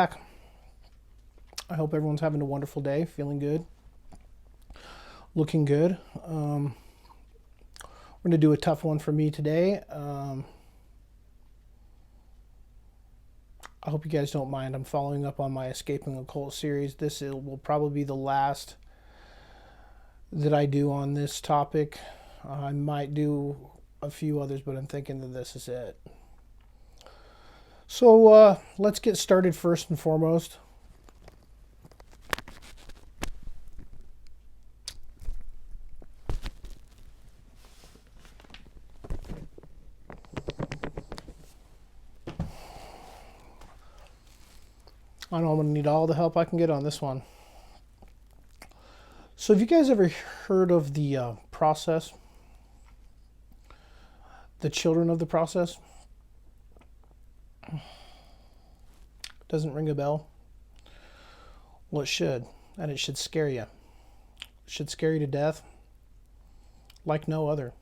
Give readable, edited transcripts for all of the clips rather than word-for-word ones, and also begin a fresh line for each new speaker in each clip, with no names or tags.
back. I hope everyone's having a wonderful day, feeling good, looking good. We're going to do a tough one for me today. I hope you guys don't mind. I'm following up on my Escaping Occult series. This will probably be the last that I do on this topic. I might do a few others, but I'm thinking that this is it. So let's get started first and foremost. I know I'm going to need all the help I can get on this one. So have you guys ever heard of the process? The children of the process? Doesn't ring a bell? Well, it should. And it should scare you. It should scare you to death. Like no other.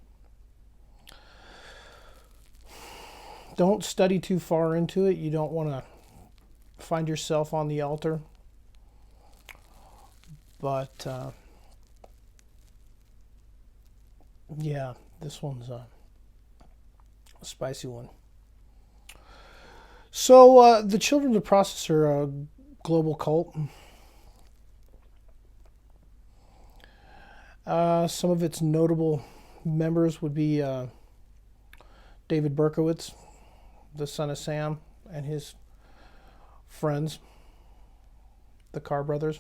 Don't study too far into it. You don't want to find yourself on the altar, but yeah, this one's a spicy one. So the Children of the Process are a global cult. Some of its notable members would be David Berkowitz, the son of Sam, and his friends, the Carr brothers.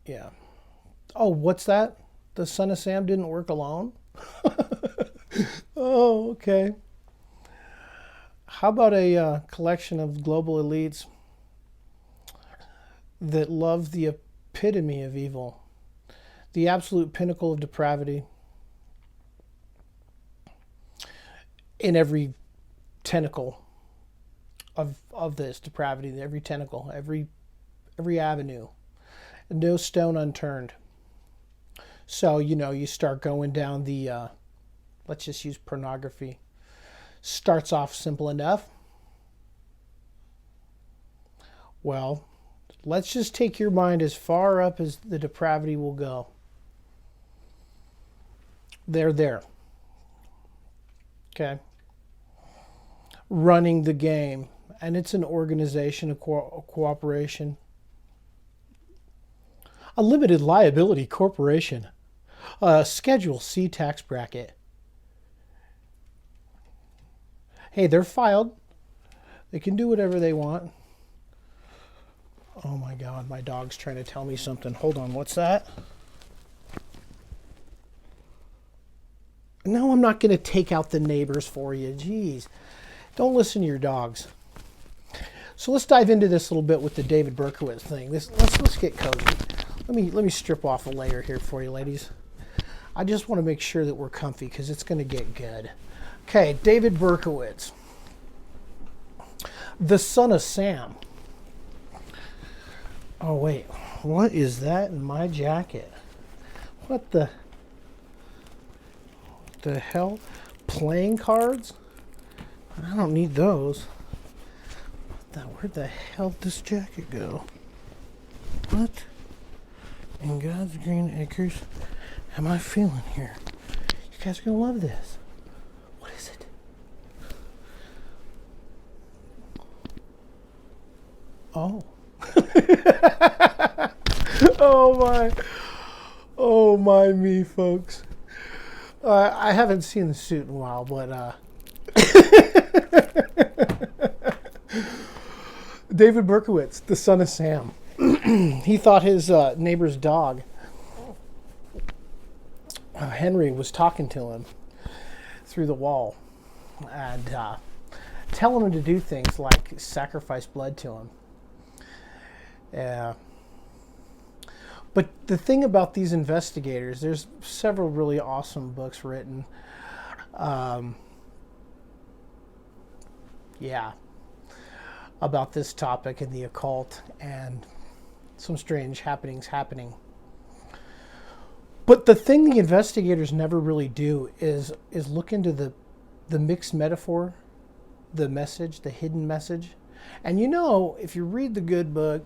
Yeah. Oh, what's that? The son of Sam didn't work alone? Oh, okay. How about a collection of global elites that love the epitome of evil, the absolute pinnacle of depravity in every tentacle of this depravity, every tentacle, every avenue, no stone unturned. So, you start going down the, let's just use pornography. Starts off simple enough. Well, let's just take your mind as far up as the depravity will go. They're there. Okay. Running the game, and it's an organization, a cooperation, a limited liability corporation, a Schedule C tax bracket. Hey, they're filed. They can do whatever they want. Oh my God, my dog's trying to tell me something. Hold on, what's that? No, I'm not going to take out the neighbors for you. Jeez. Don't listen to your dogs. So let's dive into this a little bit with the David Berkowitz thing. Let's get cozy. Let me strip off a layer here for you, ladies. I just want to make sure that we're comfy because it's going to get good. Okay, David Berkowitz, the son of Sam. Oh wait, what is that in my jacket? What the hell? Playing cards? I don't need those. Where'd the hell did this jacket go? What in God's green acres am I feeling here? You guys are gonna love this. What is it? Oh. Oh my me, folks. I haven't seen the suit in a while, but David Berkowitz, the son of Sam. He thought his neighbor's dog, Henry, was talking to him through the wall and telling him to do things like sacrifice blood to him. But the thing about these investigators, there's several really awesome books written. About this topic and the occult and some strange happenings happening. But the thing the investigators never really do is look into the mixed metaphor the message, the hidden message. And you know, if you read the good book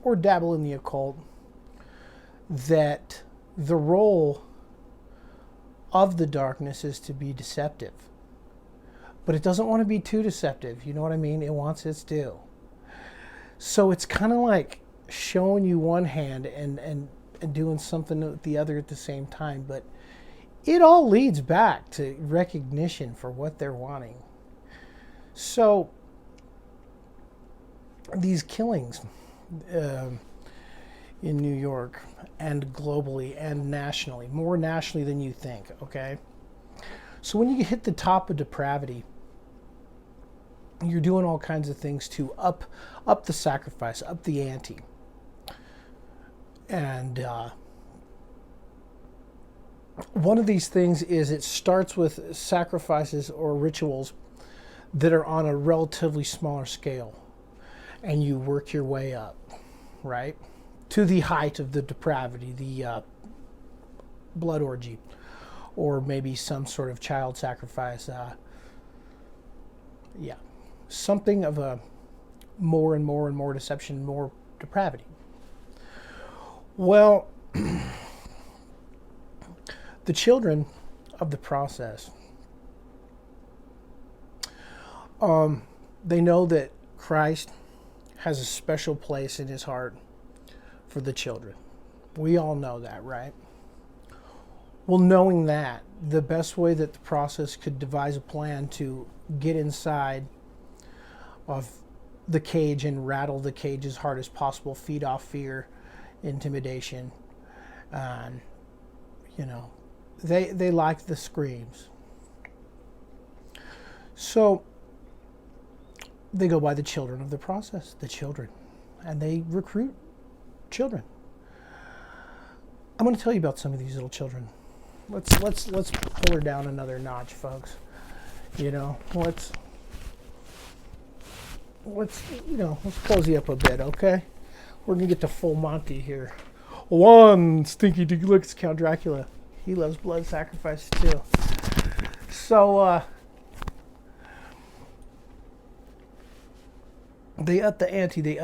or dabble in the occult, that the role of the darkness is to be deceptive. But it doesn't want to be too deceptive. You know what I mean? It wants its due. So it's kind of like showing you one hand and doing something with the other at the same time. But it all leads back to recognition for what they're wanting. So these killings in New York and globally and nationally, more nationally than you think, okay? So when you hit the top of depravity, you're doing all kinds of things to up the sacrifice, up the ante. And one of these things is it starts with sacrifices or rituals that are on a relatively smaller scale. And you work your way up, right? To the height of the depravity, the blood orgy, or maybe some sort of child sacrifice. Something of a more and more and more deception, more depravity. Well, the children of the process, they know that Christ has a special place in his heart for the children. We all know that, right? Well, knowing that, the best way that the process could devise a plan to get inside of the cage and rattle the cage as hard as possible, feed off fear, intimidation, and, you know, they like the screams. So they go by the children of the process, the children, and they recruit children. I'm going to tell you about some of these little children. Let's pull her down another notch, folks. You know, let's cozy up a bit, okay? We're gonna get to full Monty here. One stinky looks Count Dracula. He loves blood sacrifice too. So they up the ante,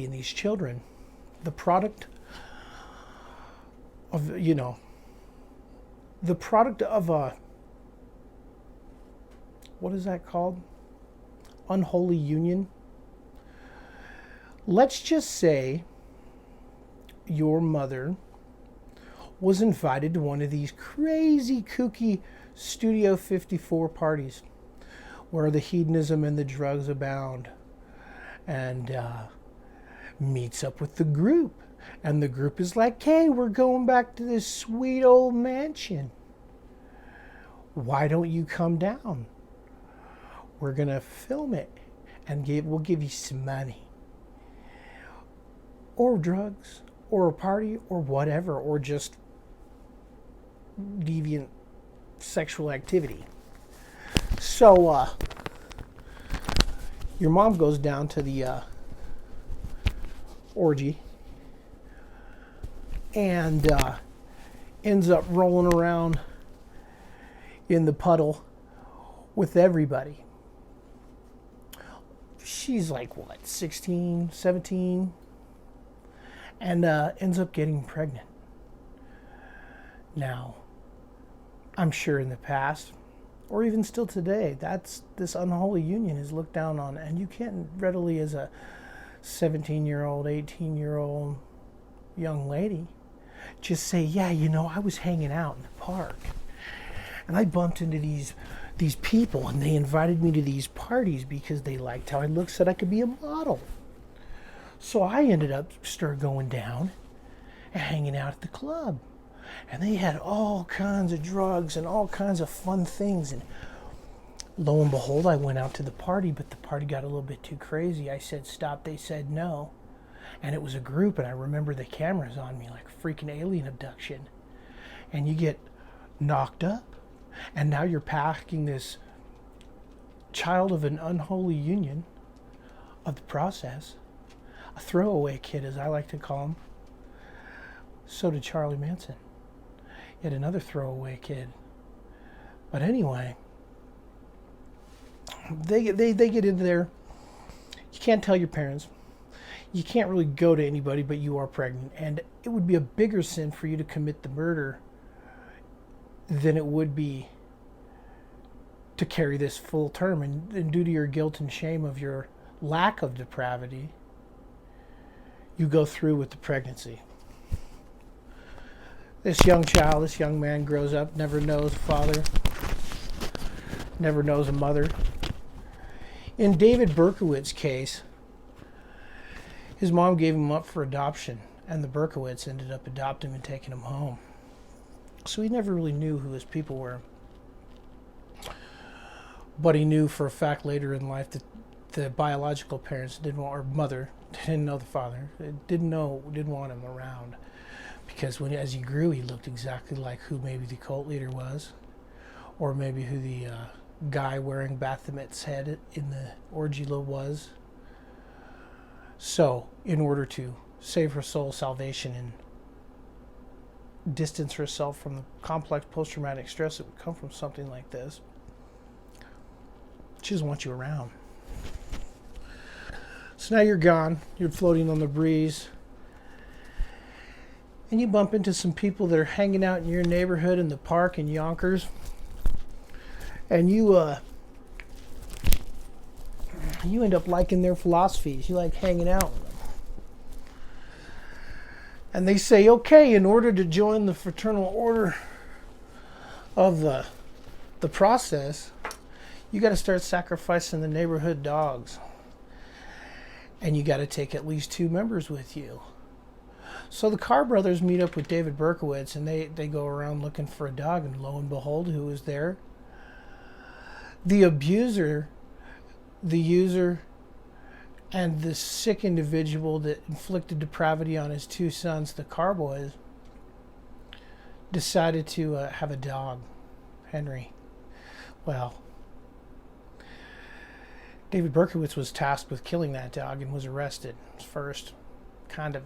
and these children, the product of a, what is that called? Unholy union. Let's just say your mother was invited to one of these crazy, kooky Studio 54 parties where the hedonism and the drugs abound, and meets up with the group. And the group is like, hey, we're going back to this sweet old mansion. Why don't you come down? We're going to film it and we'll give you some money. Or drugs, or a party, or whatever, or just deviant sexual activity. So, your mom goes down to the orgy and ends up rolling around in the puddle with everybody. She's like, what, 16, 17? And ends up getting pregnant. Now, I'm sure in the past, or even still today, this unholy union is looked down on, and you can't readily, as a 17-year-old, 18-year-old young lady, just say, yeah, I was hanging out in the park, and I bumped into these people, and they invited me to these parties because they liked how I looked, said I could be a model. So I ended up going down and hanging out at the club. And they had all kinds of drugs and all kinds of fun things. And lo and behold, I went out to the party, but the party got a little bit too crazy. I said stop. They said no. And it was a group, and I remember the cameras on me like freaking alien abduction. And you get knocked up. And now you're packing this child of an unholy union of the process. A throwaway kid, as I like to call him. So did Charlie Manson. Yet another throwaway kid. But anyway, they get in there. You can't tell your parents. You can't really go to anybody, but you are pregnant. And it would be a bigger sin for you to commit the murder than it would be to carry this full term. And due to your guilt and shame of your lack of depravity, you go through with the pregnancy. This young child, this young man grows up, never knows a father, never knows a mother. In David Berkowitz's case, his mom gave him up for adoption, and the Berkowitz ended up adopting him and taking him home. So he never really knew who his people were. But he knew for a fact later in life that the biological parents didn't want, or mother didn't know the father, didn't want him around. Because as he grew, he looked exactly like who maybe the cult leader was, or maybe who the guy wearing Baphomet's head in the orgy was. So, in order to save her soul's salvation and distance herself from the complex post-traumatic stress that would come from something like this, she doesn't want you around. So now you're gone. You're floating on the breeze. And you bump into some people that are hanging out in your neighborhood in the park in Yonkers. And you end up liking their philosophies. You like hanging out with them. And they say, okay, in order to join the fraternal order of the process, you got to start sacrificing the neighborhood dogs. And you got to take at least 2 members with you. So the Carr brothers meet up with David Berkowitz, and they go around looking for a dog, and lo and behold, who was there? The abuser, the user, and the sick individual that inflicted depravity on his 2 sons, the Carr boys, decided to have a dog, Henry. Well, David Berkowitz was tasked with killing that dog and was arrested. His first kind of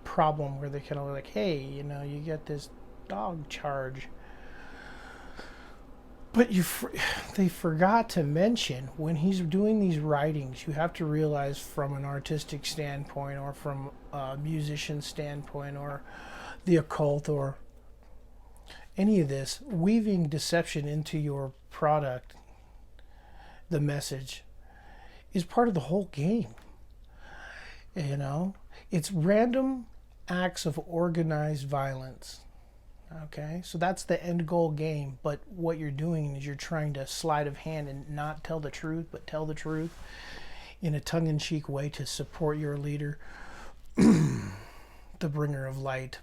problem where they kind of were like, hey, you get this dog charge. But they forgot to mention, when he's doing these writings, you have to realize from an artistic standpoint, or from a musician standpoint, or the occult, or any of this, weaving deception into your product, the message, is part of the whole game. It's random acts of organized violence. Okay, so that's the end goal game, but what you're doing is you're trying to sleight of hand and not tell the truth, but tell the truth in a tongue-in-cheek way to support your leader, the bringer of light.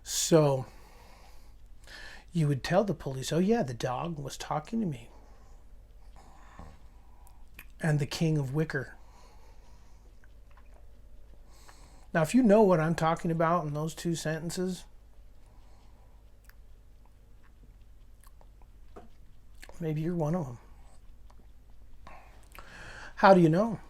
So you would tell the police, oh yeah, the dog was talking to me. And the king of Wicker. Now, if you know what I'm talking about in those 2 sentences, maybe you're one of them. How do you know?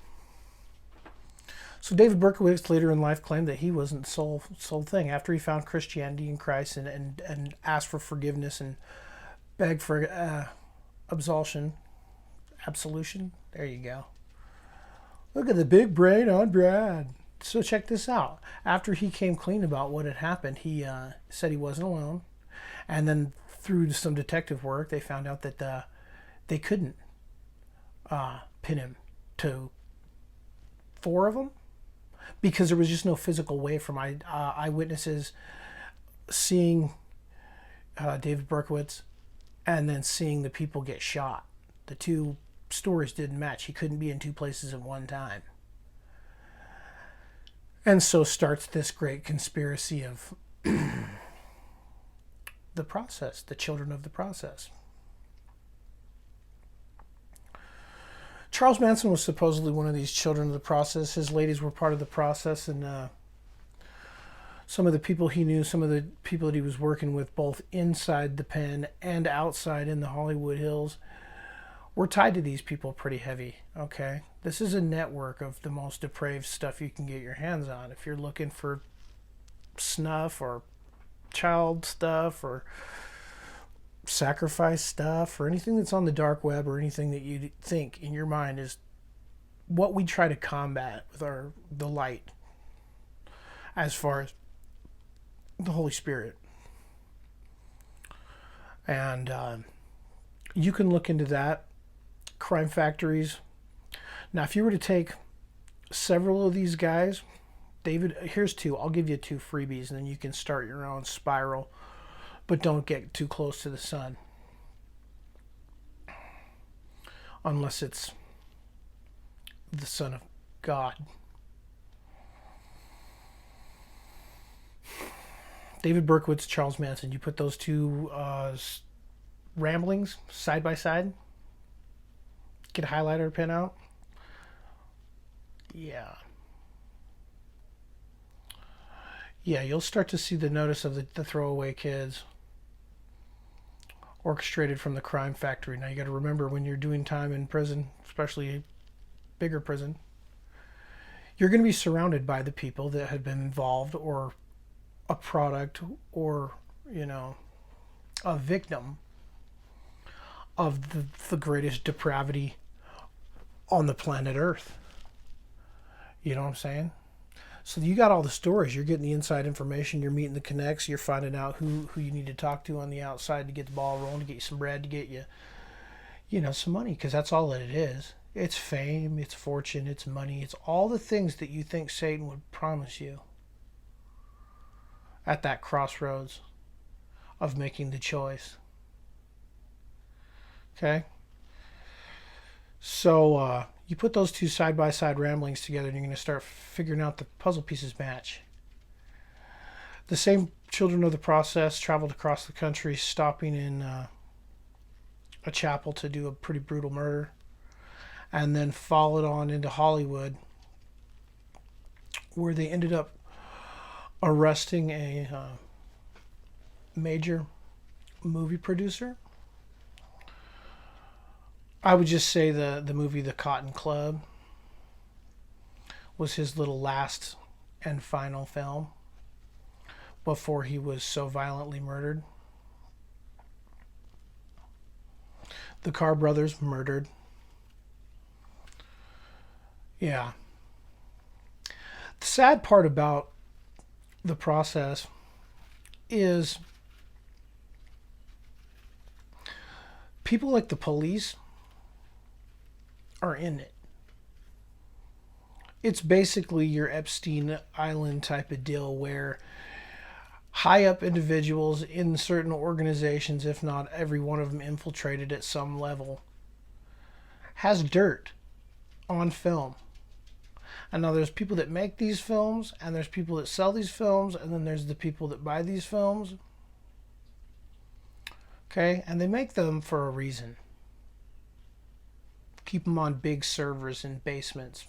So David Berkowitz later in life claimed that he wasn't the sole thing. After he found Christianity in Christ and asked for forgiveness and begged for absolution. There you go. Look at the big brain on Brad. So check this out. After he came clean about what had happened, he said he wasn't alone. And then through some detective work, they found out that they couldn't pin him to 4 of them, because there was just no physical way from eyewitnesses seeing David Berkowitz and then seeing the people get shot. The 2 stories didn't match. He couldn't be in 2 places at one time. And so starts this great conspiracy of the process, the children of the process. Charles Manson was supposedly one of these children of the process. His ladies were part of the process, and some of the people he knew, some of the people that he was working with, both inside the pen and outside in the Hollywood Hills, were tied to these people pretty heavy, okay? This is a network of the most depraved stuff you can get your hands on. If you're looking for snuff or child stuff or sacrifice stuff or anything that's on the dark web or anything that you think in your mind is what we try to combat with the light as far as the Holy Spirit. And you can look into that. Crime factories. Now, if you were to take several of these guys, David, here's 2. I'll give you 2 freebies, and then you can start your own spiral. But don't get too close to the sun. Unless it's the Son of God. David Berkowitz, Charles Manson. You put those 2 ramblings side by side. Get a highlighter pen out. Yeah. Yeah, you'll start to see the notice of the throwaway kids orchestrated from the crime factory. Now you got to remember, when you're doing time in prison, especially a bigger prison, you're going to be surrounded by the people that had been involved or a product or, a victim of the greatest depravity on the planet Earth. You know what I'm saying? So you got all the stories. You're getting the inside information. You're meeting the connects. You're finding out who you need to talk to on the outside to get the ball rolling, to get you some bread, to get you, some money, because that's all that it is. It's fame, it's fortune, it's money. It's all the things that you think Satan would promise you at that crossroads of making the choice. Okay? So you put those 2 side-by-side ramblings together and you're going to start figuring out the puzzle pieces match. The same children of the process traveled across the country, stopping in a chapel to do a pretty brutal murder, and then followed on into Hollywood, where they ended up arresting a major movie producer. I would just say the movie The Cotton Club was his little last and final film before he was so violently murdered. The Carr brothers murdered. Yeah. The sad part about the process is people like the police are in it. It's basically your Epstein Island type of deal, where high up individuals in certain organizations, if not every one of them infiltrated at some level, has dirt on film. And now there's people that make these films, and there's people that sell these films, and then there's the people that buy these films. Okay? And they make them for a reason. Keep them on big servers in basements.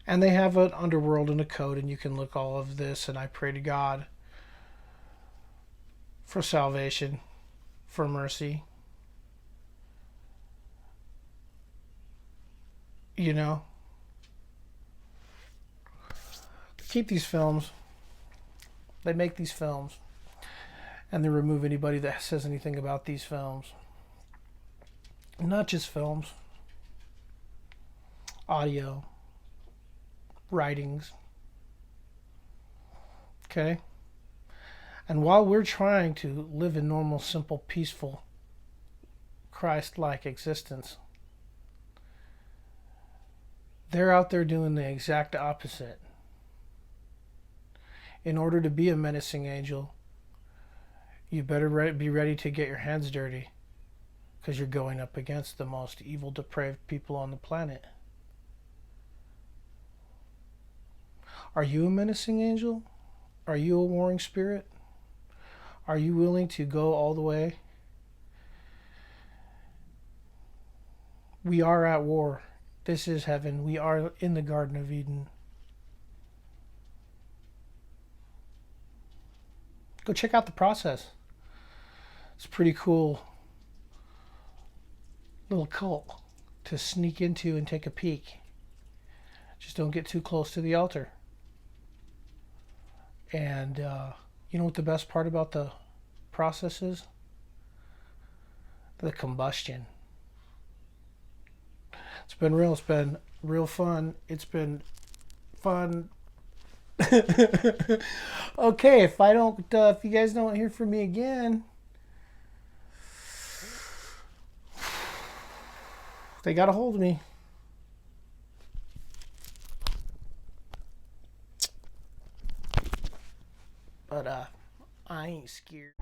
And they have an underworld and a code, and you can look all of this, and I pray to God for salvation, for mercy. Keep these films. They make these films, and they remove anybody that says anything about these films. Not just films, audio, writings. Okay? And while we're trying to live a normal, simple, peaceful, Christ-like existence, they're out there doing the exact opposite. In order to be a menacing angel, you better be ready to get your hands dirty, because you're going up against the most evil, depraved people on the planet. Are you a menacing angel? Are you a warring spirit? Are you willing to go all the way? We are at war. This is heaven. We are in the Garden of Eden. Go check out the process. It's a pretty cool little cult to sneak into and take a peek. Just don't get too close to the altar. And you know what the best part about the process is? The combustion. It's been real. It's been real fun. It's been fun. Okay, if you guys don't hear from me again, they got a hold of me. But I ain't scared.